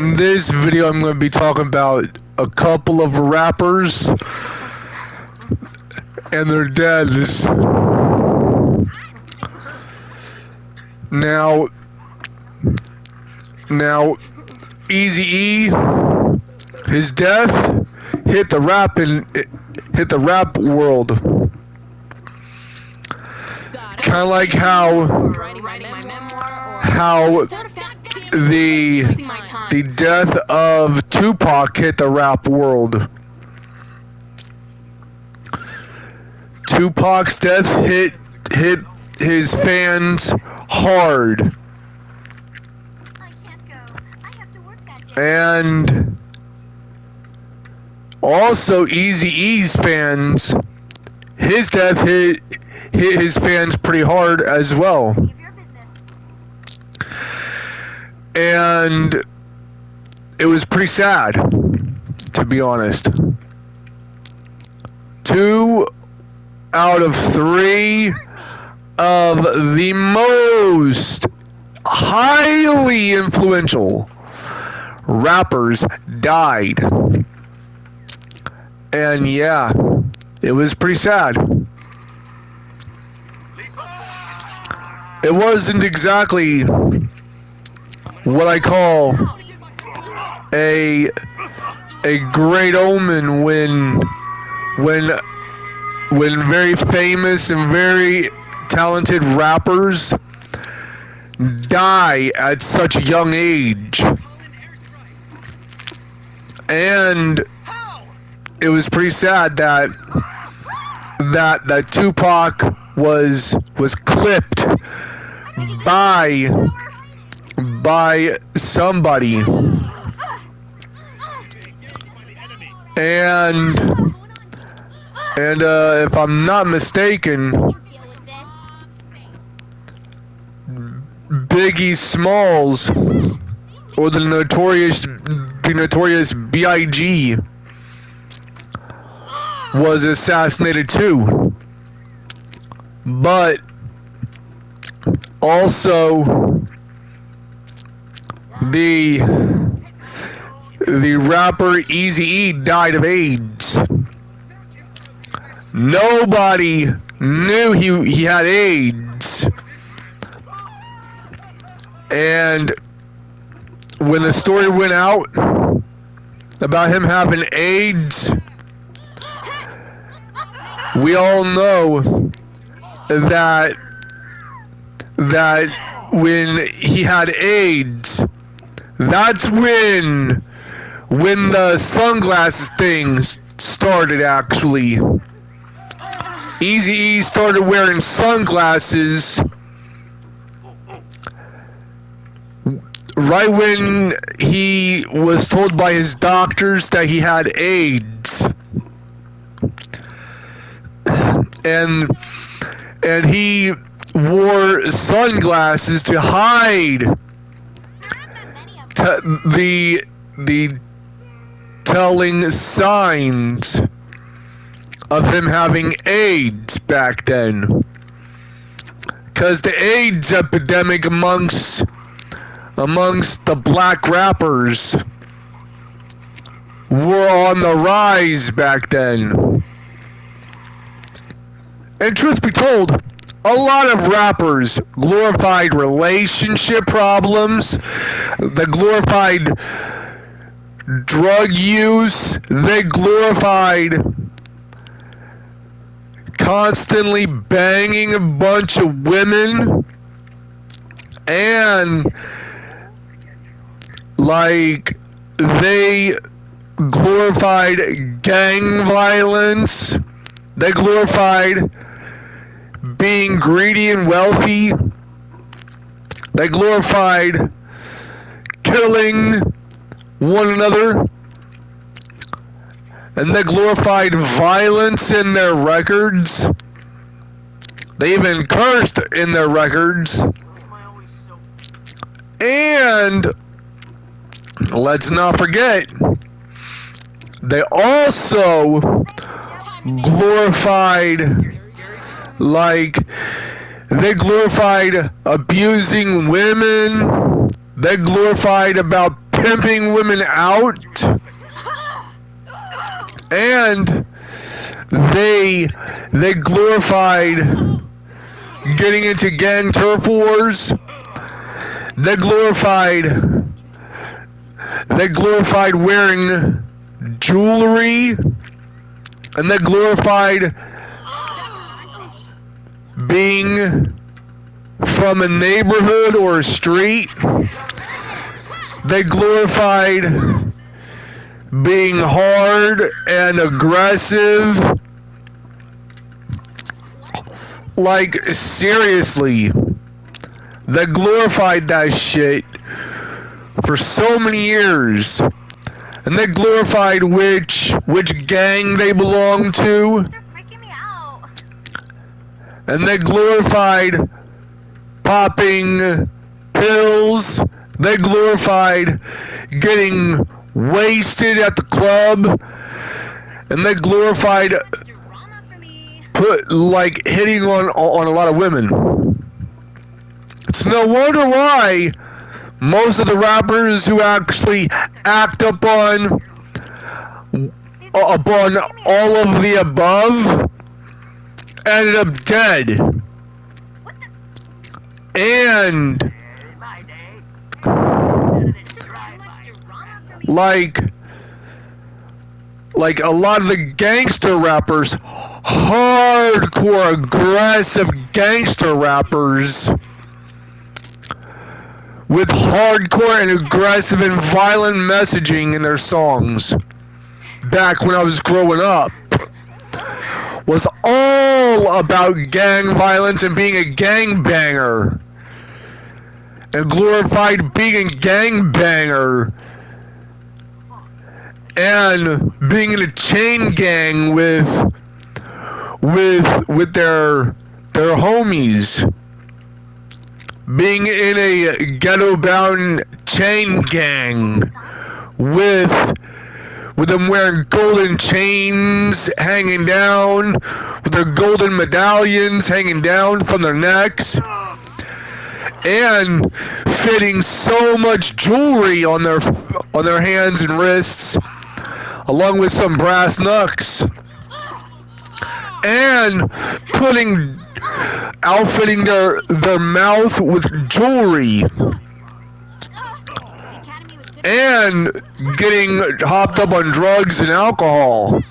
In this video, I'm going to be talking about a couple of rappers and their deaths. Now, Eazy-E, his death hit the rap world. Kind of like how the death of Tupac hit the rap world. Tupac's death hit his fans hard. And also Eazy-E's fans, his death hit his fans pretty hard as well. And it was pretty sad, to be honest. 2 out of 3 of the most highly influential rappers died. And yeah, it was pretty sad. It wasn't exactly what I call a great omen when very famous and very talented rappers die at such a young age. And it was pretty sad that Tupac was clipped by somebody. And if I'm not mistaken, Biggie Smalls, or the notorious B.I.G., was assassinated too. But also the rapper Eazy-E died of AIDS. Nobody knew he had AIDS. And when the story went out about him having AIDS, we all know that when he had AIDS, that's when the sunglasses thing started, actually. Eazy-E started wearing sunglasses right when he was told by his doctors that he had AIDS. And he wore sunglasses to hide the telling signs of him having AIDS back then. Because the AIDS epidemic amongst the black rappers were on the rise back then. And truth be told, a lot of rappers glorified relationship problems, they glorified drug use, they glorified constantly banging a bunch of women, and like they glorified gang violence, they glorified being greedy and wealthy, they glorified killing one another, and they glorified violence in their records. They even cursed in their records. And let's not forget, they also glorified abusing women. They glorified about pimping women out, and they glorified getting into gang turf wars. They glorified wearing jewelry, and they glorified being from a neighborhood or a street. They glorified being hard and aggressive. Like, seriously. They glorified that shit for so many years. And they glorified which gang they belonged to. They're freaking me out. And they glorified popping pills. They glorified getting wasted at the club. And they glorified hitting on a lot of women. It's no wonder why most of the rappers who actually act upon all of the above ended up dead. And like a lot of the gangster rappers, hardcore aggressive gangster rappers with hardcore and aggressive and violent messaging in their songs back when I was growing up was all about gang violence and being a gangbanger and glorified being a gangbanger and being in a chain gang with their homies, being in a ghetto-bound chain gang with them wearing golden chains hanging down, with their golden medallions hanging down from their necks, and fitting so much jewelry on their hands and wrists, along with some brass knucks, and outfitting their mouth with jewelry, and getting hopped up on drugs and alcohol,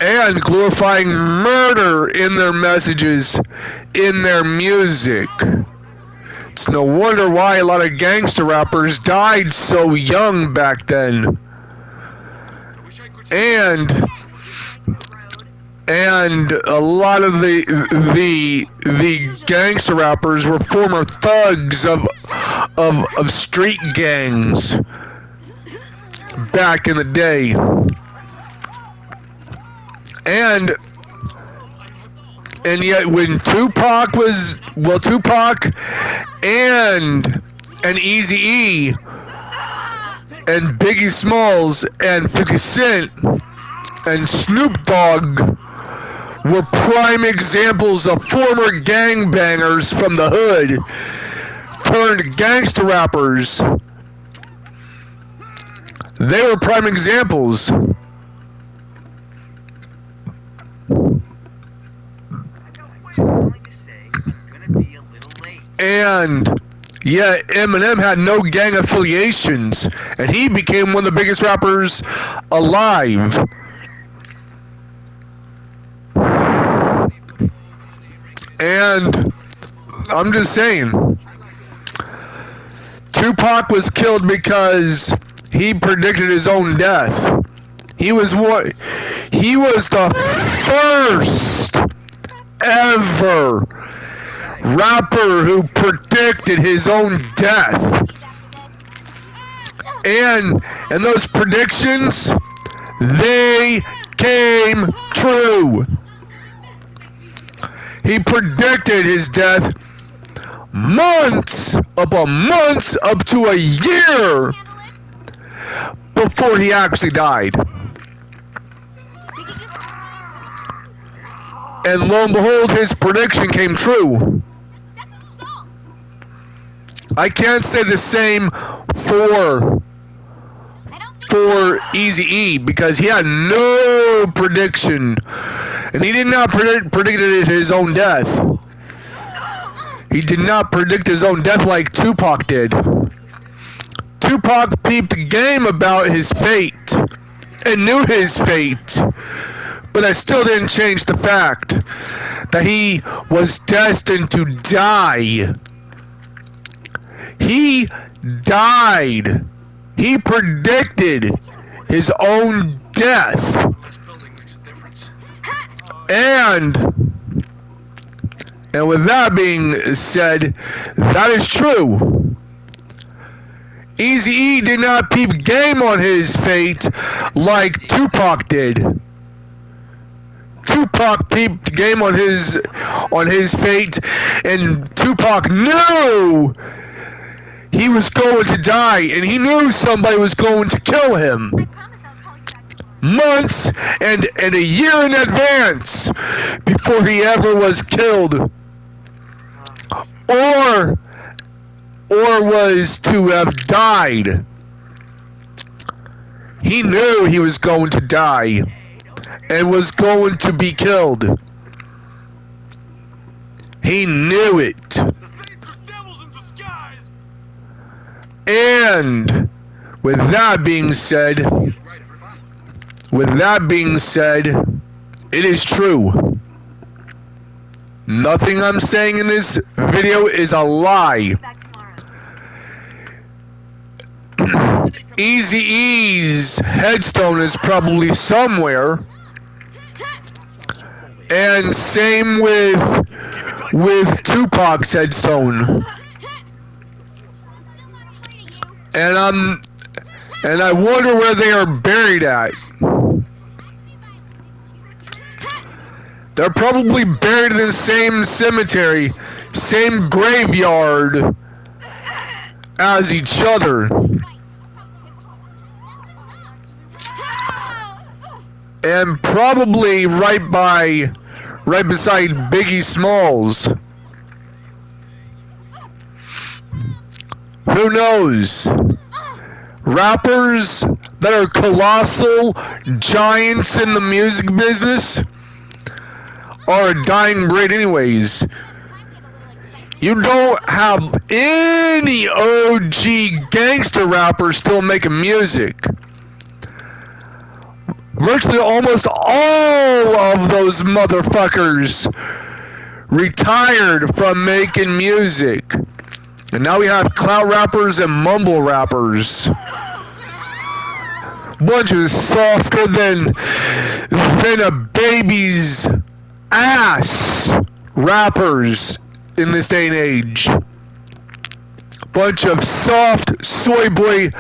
and glorifying murder in their messages, in their music. It's no wonder why a lot of gangster rappers died so young back then. And a lot of the gangster rappers were former thugs of street gangs back in the day. And yet when Tupac and Eazy-E and Biggie Smalls and 50 Cent and Snoop Dogg were prime examples of former gangbangers from the hood turned gangster rappers. They were prime examples. And yeah, Eminem had no gang affiliations, and he became one of the biggest rappers alive. And I'm just saying, Tupac was killed because he predicted his own death. He was the first ever rapper who predicted his own death. And those predictions, they came true. He predicted his death months up to a year before he actually died. And lo and behold, his prediction came true. I can't say the same for Eazy-E because he had no prediction, and he did not predict his own death. He did not predict his own death like Tupac did. Tupac peeped game about his fate and knew his fate, but that still didn't change the fact that he was destined to die. He died. He predicted his own death. And with that being said, that is true. Eazy-E did not peep game on his fate like Tupac did. Tupac peeped game on his fate, and Tupac knew he was going to die, and he knew somebody was going to kill him months and a year in advance before he ever was killed or was to have died. He knew he was going to die and was going to be killed. He knew it. And with that being said, it is true. Nothing I'm saying in this video is a lie. Eazy-E's headstone is probably somewhere. And same with Tupac's headstone. And I wonder where they are buried at. They're probably buried in the same cemetery, same graveyard as each other. And probably right beside Biggie Smalls. Who knows? Rappers that are colossal giants in the music business are a dying breed anyways. You don't have any OG gangster rappers still making music. Virtually almost all of those motherfuckers retired from making music. And now we have clout rappers and mumble rappers. Bunch of softer than a baby's ass rappers in this day and age. Bunch of soft soy boy,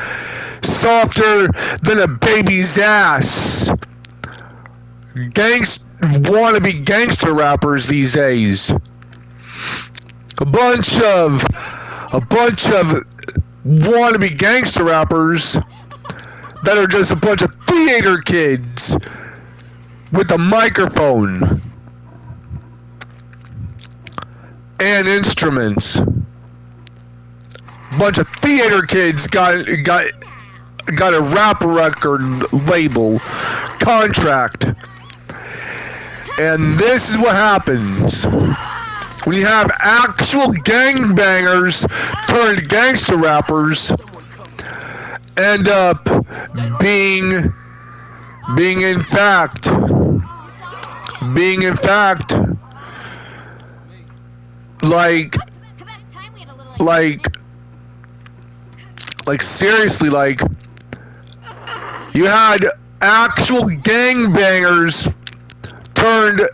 softer than a baby's ass. Wannabe gangster rappers these days. A bunch of wannabe gangster rappers that are just a bunch of theater kids with a microphone and instruments. Bunch of theater kids got a rap record label contract. And this is what happens when you have actual gangbangers turned gangster rappers end up being in fact like seriously, like you had actual gangbangers turned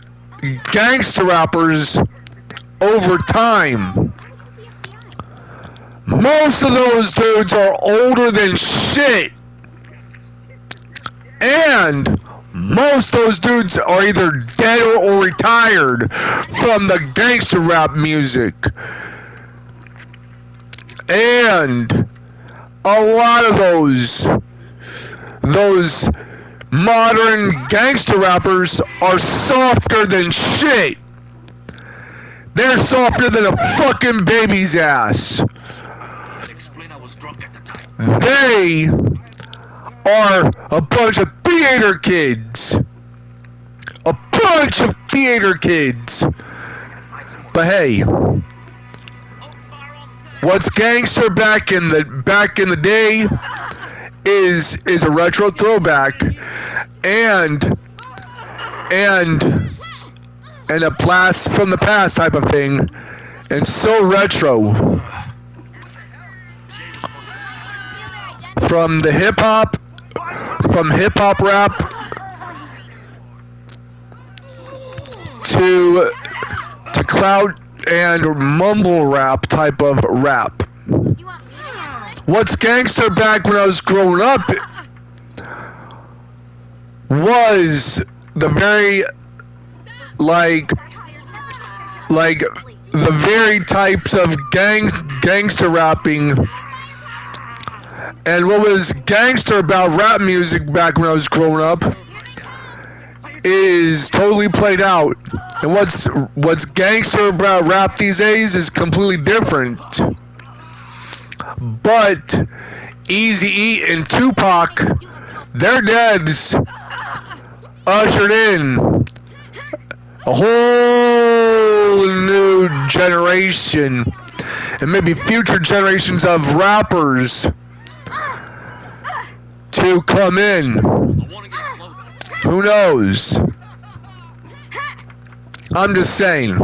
gangster rappers over time. Most of those dudes are older than shit. And most of those dudes are either dead or retired from the gangster rap music. And a lot of those modern gangster rappers are softer than shit. They're softer than a fucking baby's ass. They are a bunch of theater kids. A bunch of theater kids. But hey, what's gangster back in the day is a retro throwback and a blast from the past type of thing, and so retro. From hip hop rap to clout and mumble rap type of rap. What's gangster back when I was growing up was the very like the very types of gangster rapping. And what was gangster about rap music back when I was growing up is totally played out. And what's gangster about rap these days is completely different. But Eazy-E and Tupac, their deaths ushered in a whole new generation and maybe future generations of rappers to come in. Who knows? I'm just saying.